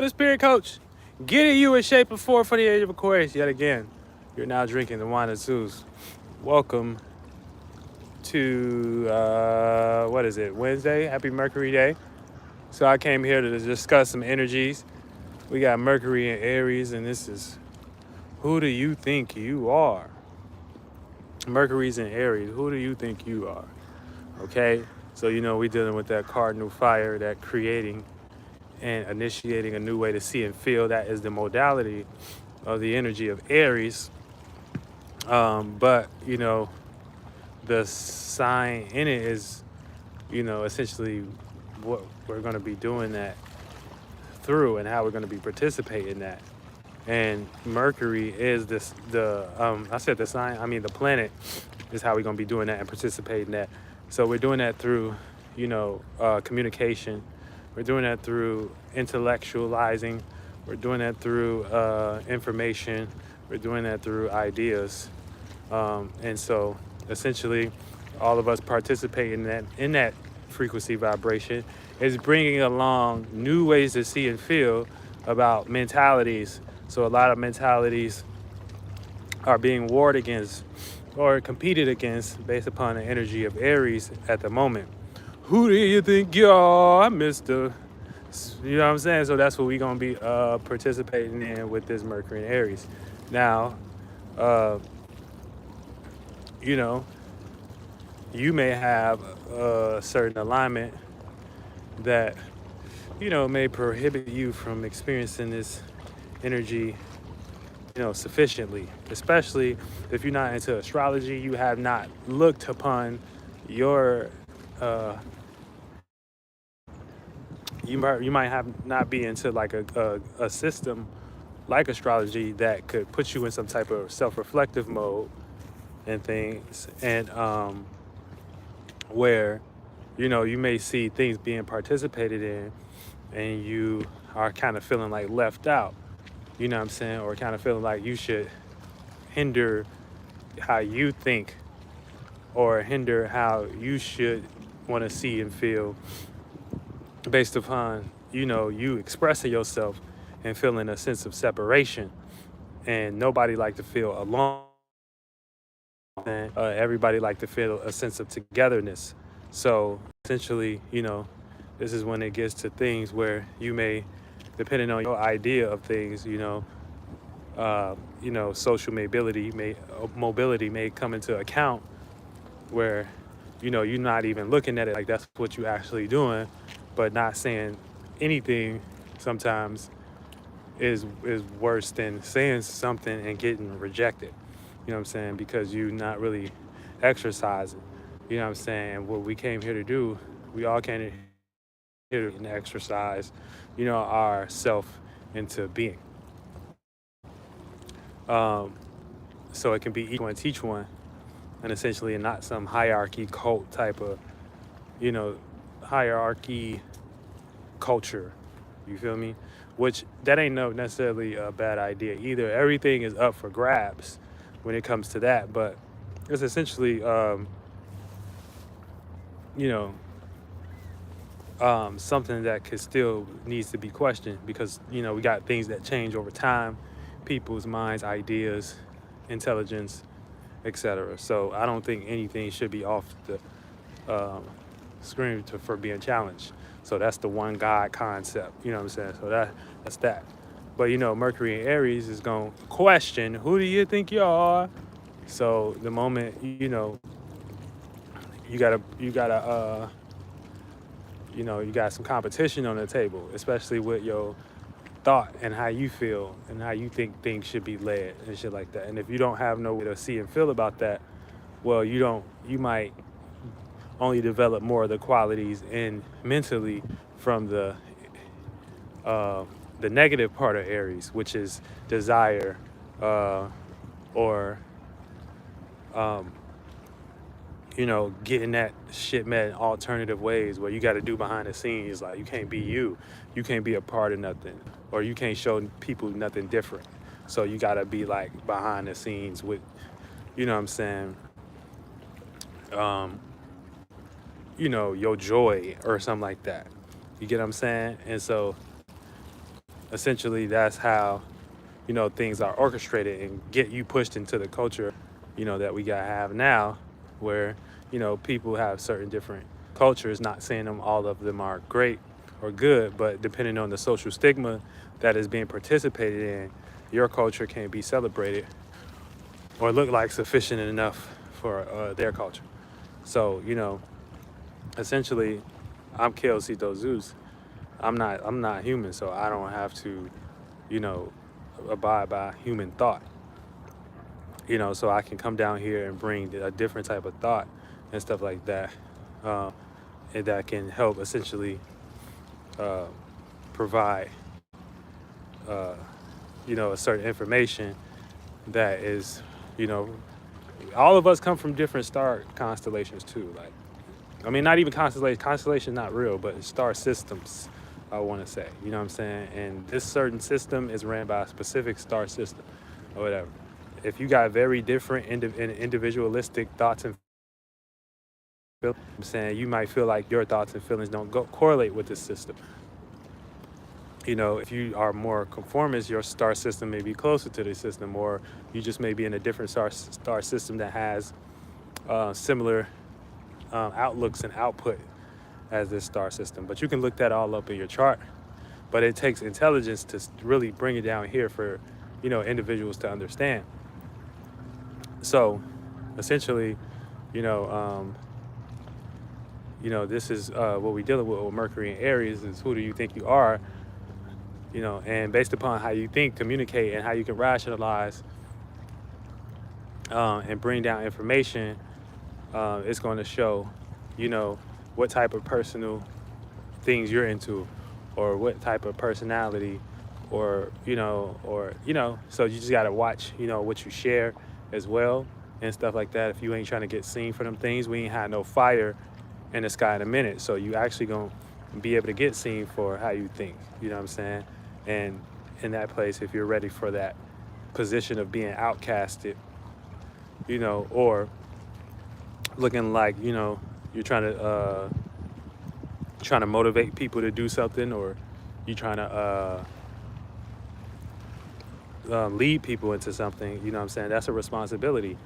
The Spirit Coach, getting you in shape before for the age of Aquarius yet again. You're now drinking the wine of Zeus. Welcome to, what is it, Wednesday? Happy Mercury Day. So I came here to discuss some energies. We got Mercury and Aries, and this is, who do you think you are? Mercury's in Aries, who do you think you are? Okay, so we're dealing with that cardinal fire, that creating and initiating a new way to see and feel. That is the modality of the energy of Aries. But the sign in it is, essentially what we're going to be doing that through and how we're going to be participating in that. And Mercury is I said the sign, I mean the planet is how we're going to be doing that and participating in that. So we're doing that through, communication. We're doing that through intellectualizing. We're doing that through information. We're doing that through ideas. And so essentially all of us participate in that frequency vibration is bringing along new ways to see and feel about mentalities. So a lot of mentalities are being warred against or competed against based upon the energy of Aries at the moment. Who do you think you are, Mr.? You know what I'm saying? So that's what we're going to be participating in with this Mercury and Aries. Now, you may have a certain alignment that, may prohibit you from experiencing this energy, sufficiently, especially if you're not into astrology, you have not looked upon your, you might have not be into like a system like astrology that could put you in some type of self-reflective mode and things, and where you may see things being participated in and you are kind of feeling like left out, you know what I'm saying, or kind of feeling like you should hinder how you think or hinder how you should want to see and feel based upon you expressing yourself and feeling a sense of separation. And nobody like to feel alone, and everybody like to feel a sense of togetherness. So essentially, this is when it gets to things where you may, depending on your idea of things, social mobility may come into account, where you're not even looking at it like that's what you're actually doing, but not saying anything sometimes is worse than saying something and getting rejected. You know what I'm saying? Because you're not really exercising. You know what I'm saying? And what we came here to do, we all came here to exercise, our self into being. So it can be each one teach one, and essentially not some hierarchy cult type of, hierarchy culture. You feel me? Which that ain't no necessarily a bad idea either. Everything is up for grabs when it comes to that, but it's essentially, something that could still needs to be questioned, because we got things that change over time, people's minds, ideas, intelligence, etc. So I don't think anything should be off the screen for being challenged. So that's the one God concept, you know what I'm saying? So that's that. But Mercury and Aries is gonna question, who do you think you are? So the moment you got some competition on the table, especially with your thought and how you feel and how you think things should be led and shit like that. And if you don't have no way to see and feel about that, well, you might only develop more of the qualities and mentally from the negative part of Aries, which is desire, or getting that shit met in alternative ways, where you got to do behind the scenes. Like, you can't be you can't be a part of nothing, or you can't show people nothing different. So you got to be like behind the scenes with, what I'm saying, your joy or something like that. You get what I'm saying? And so essentially that's how, things are orchestrated and get you pushed into the culture, that we gotta have now, where, people have certain different cultures, not saying all of them are great or good, but depending on the social stigma that is being participated in, your culture can't be celebrated or look like sufficient enough for their culture. So, essentially, I'm Zeus. I'm not human, so I don't have to, you know, abide by human thought. So I can come down here and bring a different type of thought and stuff like that, uh, and that can help essentially uh, provide, uh, a certain information that is, you know, all of us come from different star constellations too. Like, I mean, not even constellation, not real, but star systems, I want to say. You know what I'm saying? And this certain system is ran by a specific star system or whatever. If you got very different individualistic thoughts and feelings, I'm saying you might feel like your thoughts and feelings don't correlate with this system. If you are more conformist, your star system may be closer to the system, or you just may be in a different star system that has similar outlooks and output as this star system. But you can look that all up in your chart. But it takes intelligence to really bring it down here for, individuals to understand. So, essentially, you know, this is what we're dealing with Mercury and Aries is who do you think you are, and based upon how you think, communicate, and how you can rationalize and bring down information, it's going to show, what type of personal things you're into, or what type of personality, or so you just got to watch, what you share as well and stuff like that. If you ain't trying to get seen for them things, we ain't had no fire in the sky in a minute. So you actually gonna be able to get seen for how you think, you know what I'm saying? And in that place, if you're ready for that position of being outcasted, or looking like, you're trying to motivate people to do something, or you trying to lead people into something, you know what I'm saying? That's a responsibility.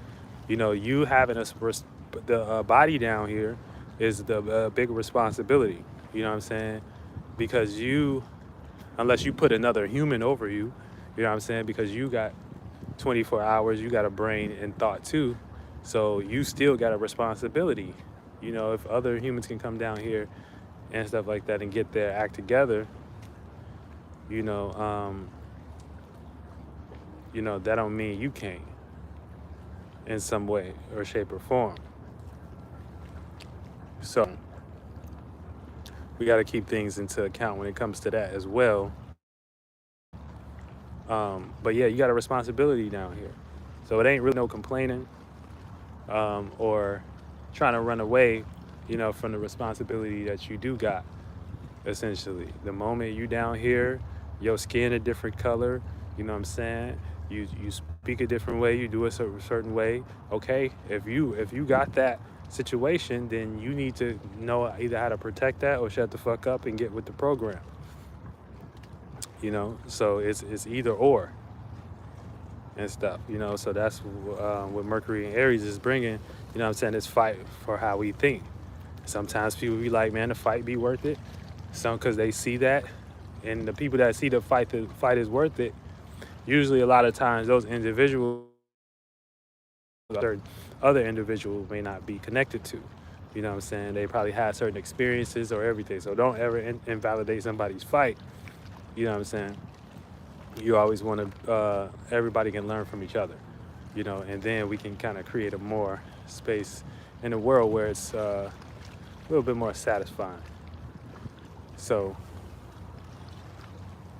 You having the body down here is the big responsibility, you know what I'm saying? Because unless you put another human over you, you know what I'm saying? Because you got 24 hours, you got a brain and thought too. So you still got a responsibility. If other humans can come down here and stuff like that and get their act together, that don't mean you can't in some way or shape or form. So we got to keep things into account when it comes to that as well. But yeah, you got a responsibility down here. So it ain't really no complaining or trying to run away, from the responsibility that you do got, essentially. The moment you down here, your skin a different color, you know what I'm saying? You speak a different way, you do a certain way. Okay, if you got that situation, then you need to know either how to protect that or shut the fuck up and get with the program. So it's either or and stuff. So that's what Mercury and Aries is bringing. You know what I'm saying? This fight for how we think. Sometimes people be like, man, the fight be worth it. Some because they see that, and the people that see the fight is worth it. Usually, a lot of times, those individuals, other individuals may not be connected to. You know what I'm saying? They probably had certain experiences or everything. So don't ever invalidate somebody's fight. You know what I'm saying? You always want to, everybody can learn from each other, and then we can kind of create a more space in the world where it's a little bit more satisfying. So,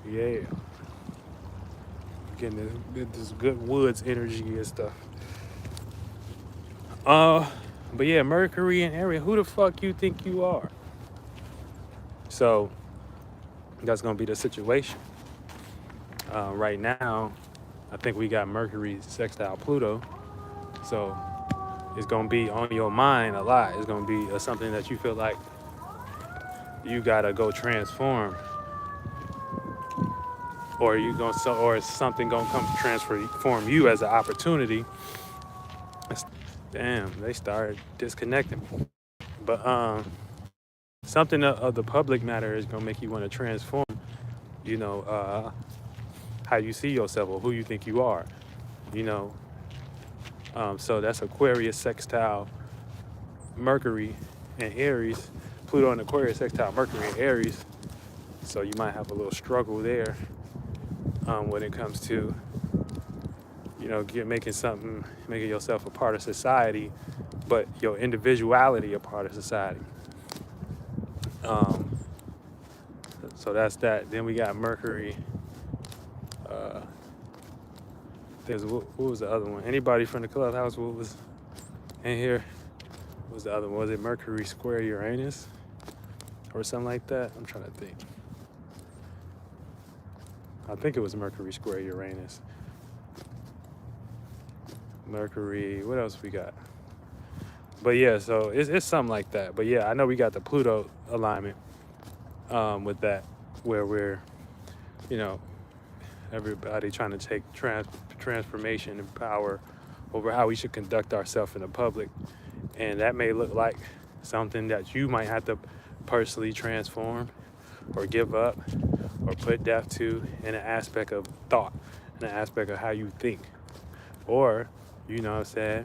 yeah. Getting this good woods energy and stuff. But yeah, Mercury and Aries, who the fuck you think you are? So that's gonna be the situation. Right now, I think we got Mercury sextile Pluto, so it's gonna be on your mind a lot. It's gonna be something that you feel like you gotta go transform. or or is something gonna come transform you as an opportunity. Damn, they started disconnecting me. But something of the public matter is gonna make you want to transform, you know, how you see yourself or who you think you are, you know. So that's Aquarius sextile Mercury and Aries, Pluto and Aquarius sextile Mercury and Aries. So you might have a little struggle there when it comes to, you know, making yourself a part of society, but your individuality a part of society. Um, so that's that. Then we got Mercury. Uh, what was the other one? Anybody from the clubhouse? What was in here? What was the other one? Was it Mercury square Uranus or something like that? I'm trying to think. I think it was Mercury square Uranus. Mercury. What else we got? But yeah, so it's something like that. But yeah, I know we got the Pluto alignment with that, where we're, you know, everybody trying to take transformation and power over how we should conduct ourselves in the public. And that may look like something that you might have to personally transform or give up or put death to in an aspect of thought, in an aspect of how you think. Or, you know what I'm saying?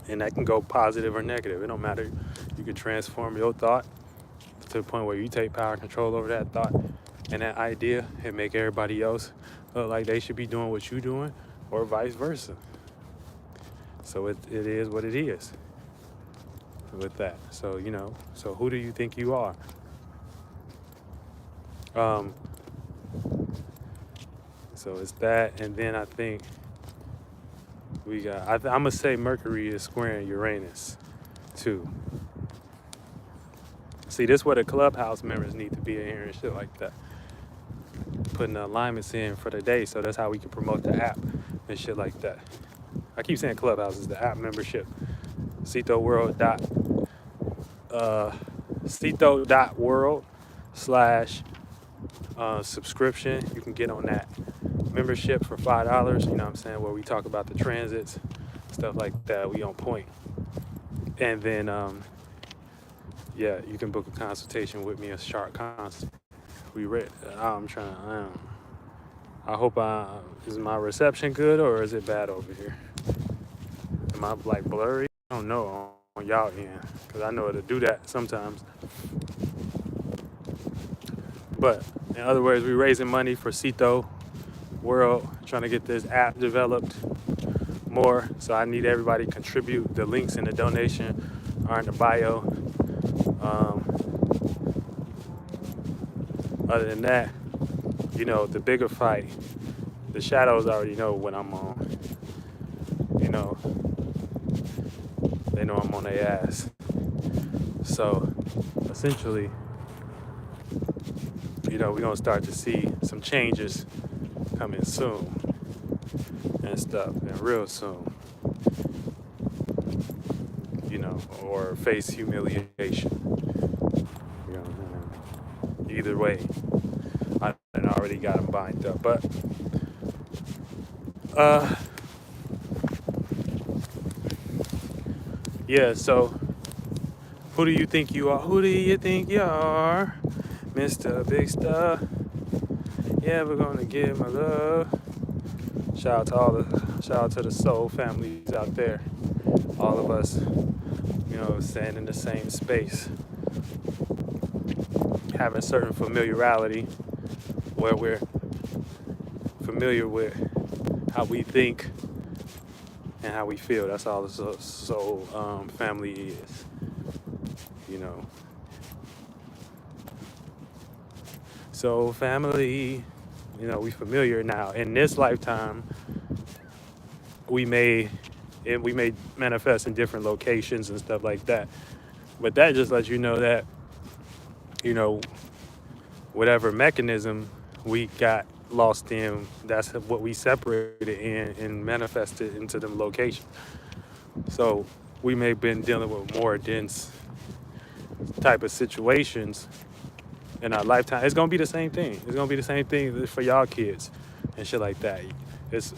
And that can go positive or negative. It don't matter. You can transform your thought to the point where you take power and control over that thought and that idea and make everybody else look like they should be doing what you're doing, or vice versa. So it is what it is with that. So, you know, so who do you think you are? So it's that, and then I think we got, I'm gonna say Mercury is squaring Uranus too. See, this is where the clubhouse members need to be in here and shit like that. Putting the alignments in for the day, so that's how we can promote the app and shit like that. I keep saying clubhouse is the app membership. Ceito.world/subscription. You can get on that membership for $5. You know what I'm saying? Where we talk about the transits, stuff like that. We on point. And then, yeah, you can book a consultation with me, a sharp consult. I'm trying. I hope is my reception good or is it bad over here? Am I like blurry? I don't know on y'all end, because I know it'll do that sometimes. But in other words, we're raising money for Ceito World, trying to get this app developed more. So I need everybody to contribute. The links in the donation are in the bio. Other than that, you know, the bigger fight, the shadows already know when I'm on. You know, they know I'm on their ass. So essentially, you know, we're gonna start to see some changes coming soon and stuff, and real soon. You know, or face humiliation. You know, either way, I already got them bind up. But yeah, so who do you think you are? Who do you think you are? Mr. Big Star. Yeah, we're gonna give my love. Shout out to the soul families out there. All of us, you know, staying in the same space. Having certain familiarity where we're familiar with how we think and how we feel. That's all the soul family is, you know. So family, you know, we familiar now. In this lifetime, we may manifest in different locations and stuff like that. But that just lets you know that, you know, whatever mechanism we got lost in, that's what we separated in and manifested into them locations. So we may have been dealing with more dense type of situations in our lifetime. It's gonna be the same thing. It's gonna be the same thing for y'all kids and shit like that. It's,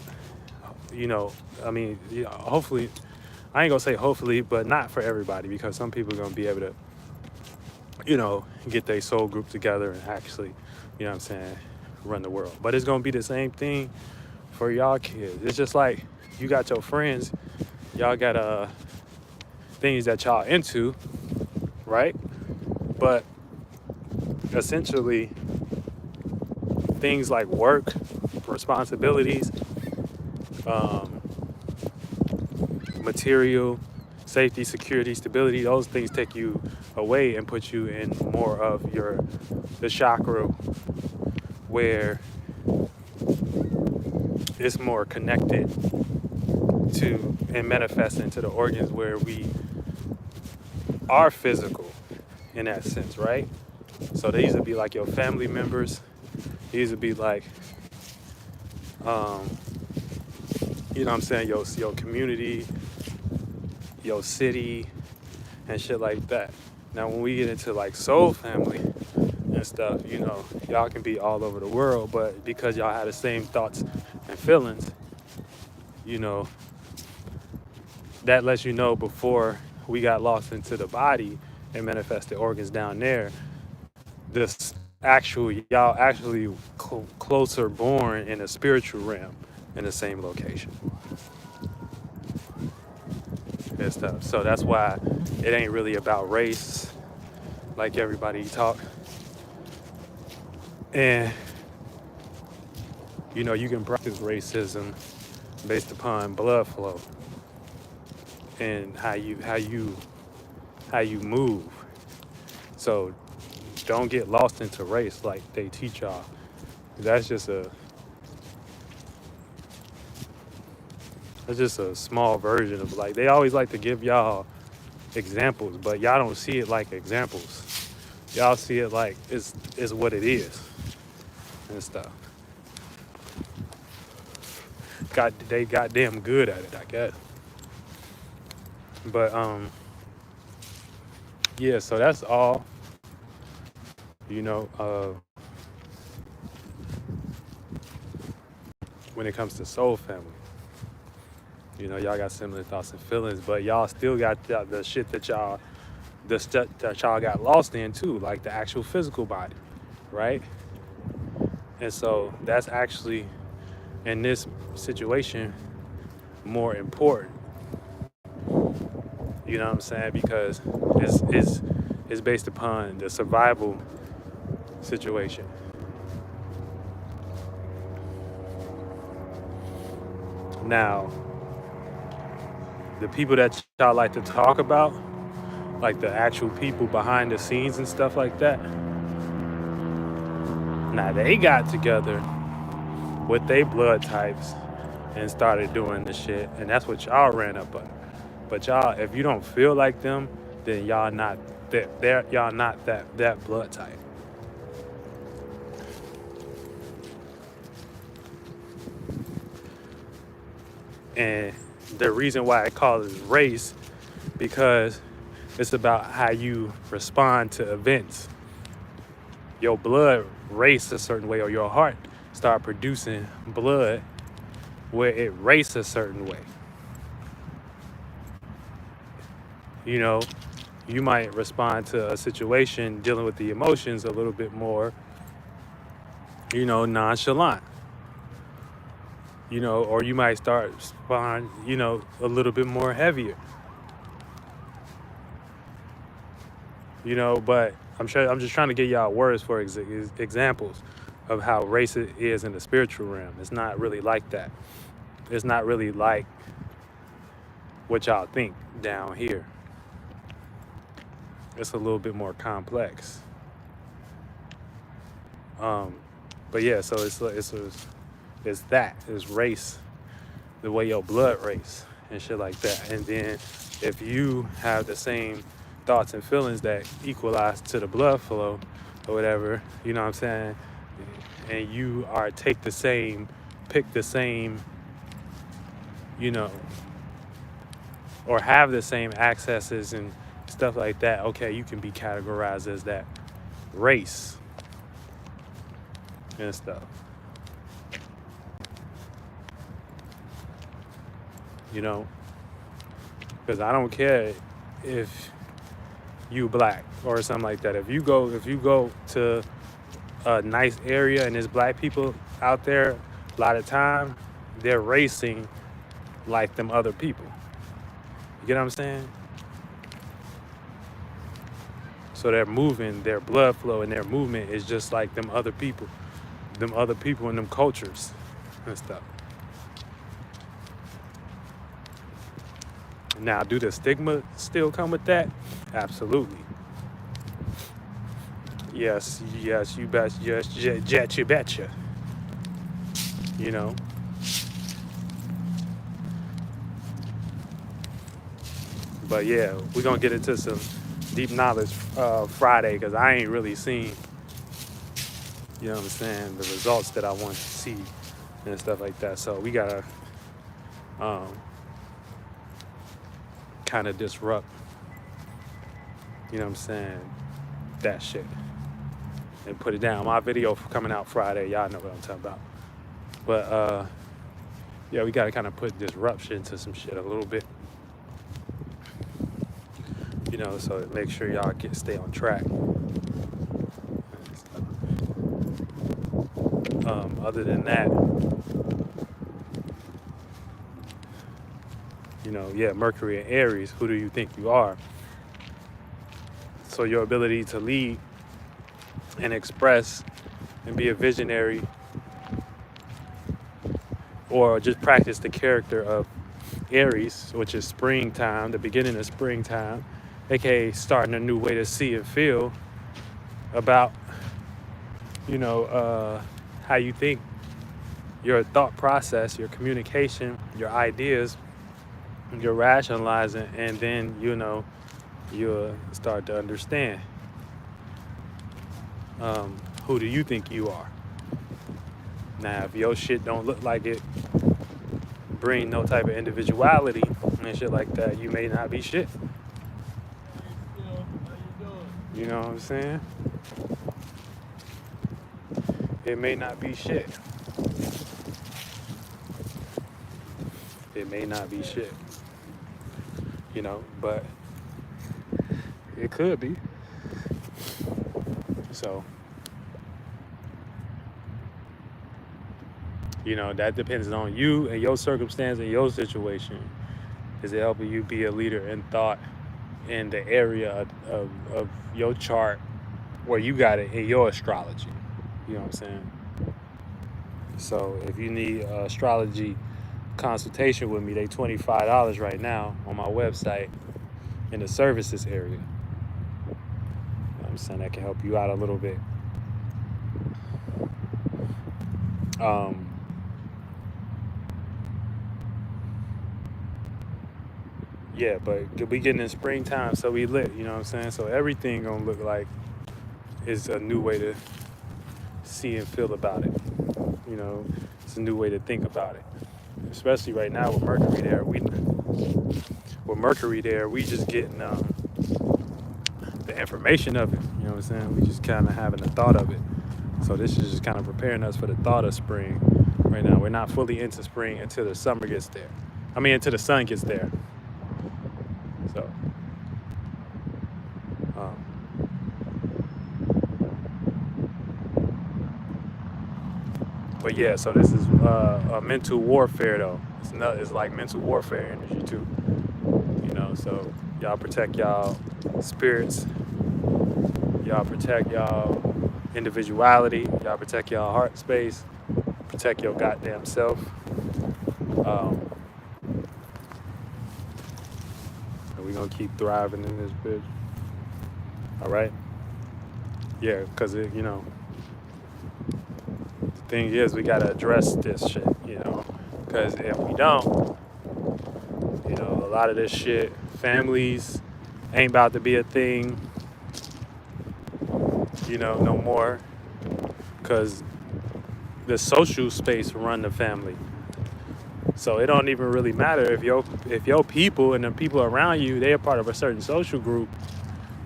I mean, hopefully, I ain't gonna say hopefully, but not for everybody, because some people are gonna be able to, get their soul group together and actually, run the world. But it's gonna be the same thing for y'all kids. It's just like you got your friends, y'all got things that y'all into, right? But essentially, things like work, responsibilities, material, safety, security, stability, those things take you away and put you in more of the chakra where it's more connected to and manifest into the organs where we are physical in that sense, right? So these would be like your family members. These would be like, your community, your city, and shit like that. Now, when we get into like soul family and stuff, y'all can be all over the world, but because y'all have the same thoughts and feelings, that lets you know before we got lost into the body and manifested organs down there, y'all actually closer born in a spiritual realm in the same location and stuff. So that's why it ain't really about race like everybody talk. And you can practice racism based upon blood flow and how you move. So don't get lost into race like they teach y'all. That's just a small version of, like, they always like to give y'all examples, but y'all don't see it like examples. Y'all see it like it's what it is and stuff. They goddamn good at it, I guess. But yeah, so that's all. When it comes to soul family, y'all got similar thoughts and feelings, but y'all still got the shit that y'all got lost in too, like the actual physical body, right? And so that's actually, in this situation, more important. You know what I'm saying? Because it's based upon the survival situation. Now, the people that y'all like to talk about, like the actual people behind the scenes and stuff like that, now they got together with their blood types and started doing the shit, and that's what y'all ran up on. But y'all, if you don't feel like them, then y'all not that blood type. And the reason why I call it race, because it's about how you respond to events. Your blood race a certain way, or your heart start producing blood where it races a certain way. You might respond to a situation dealing with the emotions a little bit more, nonchalant. Or you might start respond, a little bit more heavier. But I'm just trying to get y'all words for examples of how race it is in the spiritual realm. It's not really like that. It's not really like what y'all think down here. It's a little bit more complex. But yeah, so it's race, the way your blood race and shit like that. And then if you have the same thoughts and feelings that equalize to the blood flow or whatever, you know what I'm saying? And you pick the same, or have the same accesses and stuff like that, okay, you can be categorized as that race. and stuff. You know, because I don't care if you black or something like that. If you go to a nice area and there's black people out there, a lot of time they're racing like them other people. You get what I'm saying? So they're moving, their blood flow and their movement is just like them other people and them cultures and stuff. Now, do the stigma still come with that? Absolutely. Yes, you bet, yes, you betcha. You know, but yeah, we're gonna get into some deep knowledge Friday because I ain't really seen, you know what I'm saying, the results that I want to see and stuff like that. So we gotta kind of disrupt, you know what I'm saying, that shit and put it down. My video coming out Friday, y'all know what I'm talking about. But yeah, we gotta kind of put disruption to some shit a little bit, you know, so make sure y'all stay on track. Other than that, you know, yeah, Mercury and Aries, who do you think you are? So your ability to lead and express and be a visionary, or just practice the character of Aries, which is springtime, the beginning of springtime, aka starting a new way to see and feel about, you know, how you think, your thought process, your communication, your ideas, you're rationalizing, and then, you know, you'll start to understand who do you think you are. Now, if your shit don't look like it, bring no type of individuality and shit like that, you may not be shit. You know what I'm saying? It may not be shit. It may not be shit. You know, but it could be. So, you know, that depends on you and your circumstance and your situation. Is it helping you be a leader in thought in the area of your chart where you got it in your astrology? You know what I'm saying? So if you need astrology consultation with me, they $25 right now on my website in the services area. You know what I'm saying? That can help you out a little bit. Yeah, but we getting in springtime, so we lit, you know what I'm saying? So everything gonna look like it's a new way to see and feel about it. You know, it's a new way to think about it. Especially right now with Mercury there, we just getting the information of it. You know what I'm saying? We just kind of having the thought of it. So this is just kind of preparing us for the thought of spring. Right now, we're not fully into spring until the summer gets there. I mean, until the sun gets there. So, but yeah, so this is a mental warfare though. It's like mental warfare energy too. You know, so y'all protect y'all spirits. Y'all protect y'all individuality. Y'all protect y'all heart space. Protect your goddamn self. And we gonna keep thriving in this bitch. All right? Yeah, because it, you know, the thing is we gotta address this shit, you know, because if we don't, you know, a lot of this shit, families ain't about to be a thing, you know, no more, because the social space run the family. So it don't even really matter if your people and the people around you, they are part of a certain social group.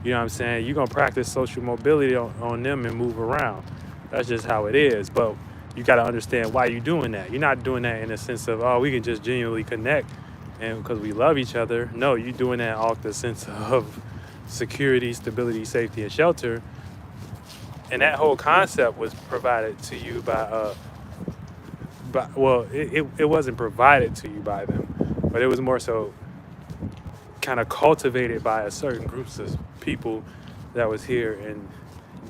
You know what I'm saying? You're going to practice social mobility on them and move around. That's just how it is. But you got to understand why you're doing that. You're not doing that in a sense of, oh, we can just genuinely connect and because we love each other. No, you're doing that off the sense of security, stability, safety, and shelter. And that whole concept was provided to you by well, it wasn't provided to you by them, but it was more so kind of cultivated by a certain groups of people that was here, and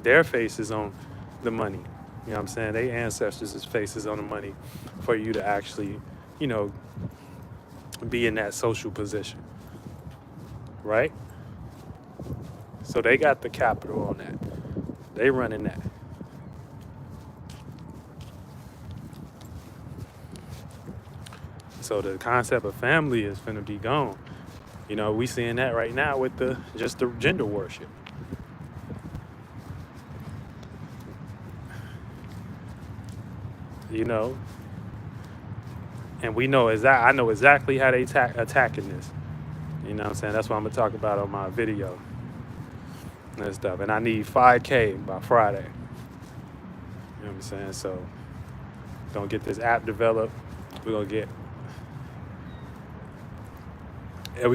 their faces on the money. You know what I'm saying? Their ancestors' faces on the money for you to actually, you know, be in that social position, right? So they got the capital on that. They running that. So the concept of family is gonna be gone. You know, we seeing that right now with just the gender worship. You know, and we know I know exactly how they attacking this. You know what I'm saying? That's what I'm gonna talk about on my video and stuff. And I need 5K by Friday. You know what I'm saying? So gonna get this app developed. We're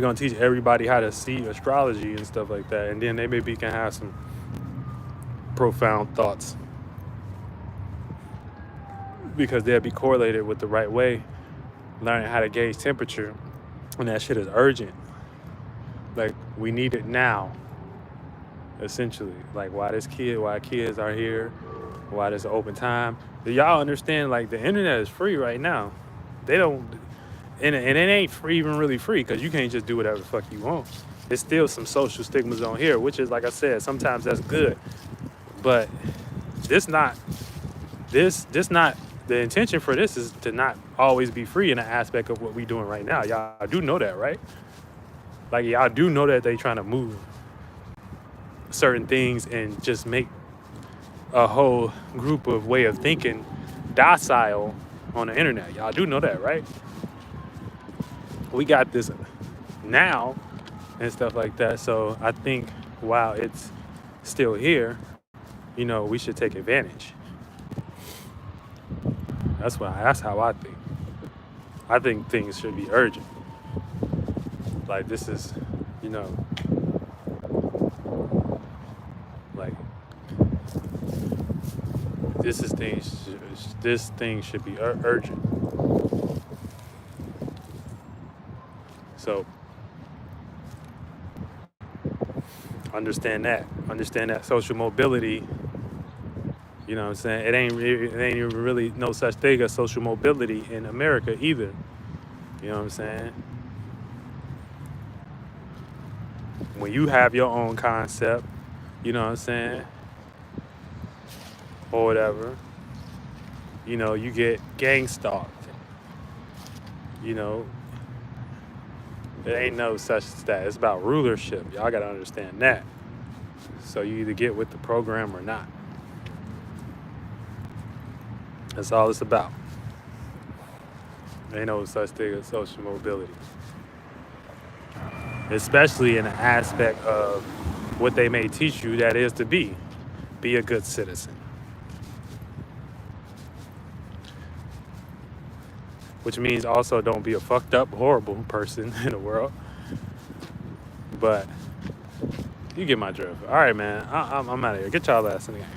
gonna teach everybody how to see astrology and stuff like that. And then they maybe can have some profound thoughts, because they'll be correlated with the right way, learning how to gauge temperature. And that shit is urgent. Like, we need it now, essentially. Like, why kids are here, why there's an open time. Do y'all understand, like, the internet is free right now? They don't, and it ain't free, even really free, because you can't just do whatever the fuck you want. There's still some social stigmas on here, which is, like I said, sometimes that's good. But the intention for this is to not always be free in the aspect of what we doing right now. Y'all do know that, right? Like, y'all do know that they trying to move certain things and just make a whole group of way of thinking docile on the internet. Y'all do know that, right? We got this now and stuff like that. So I think while it's still here, you know, we should take advantage. That's how I think. I think things should be urgent. Like, this is, you know, like, this thing should be urgent. So understand that social mobility. You know what I'm saying? It ain't even really no such thing as social mobility in America either. You know what I'm saying? When you have your own concept, you know what I'm saying, or whatever, you know, you get gang stalked. You know, there ain't no such that. It's about rulership. Y'all gotta understand that. So you either get with the program or not. That's all it's about. Ain't no such thing as social mobility. Especially in the aspect of what they may teach you, that is to be a good citizen. Which means also don't be a fucked up, horrible person in the world. But you get my drift. All right, man. I'm out of here. Get y'all ass in the game.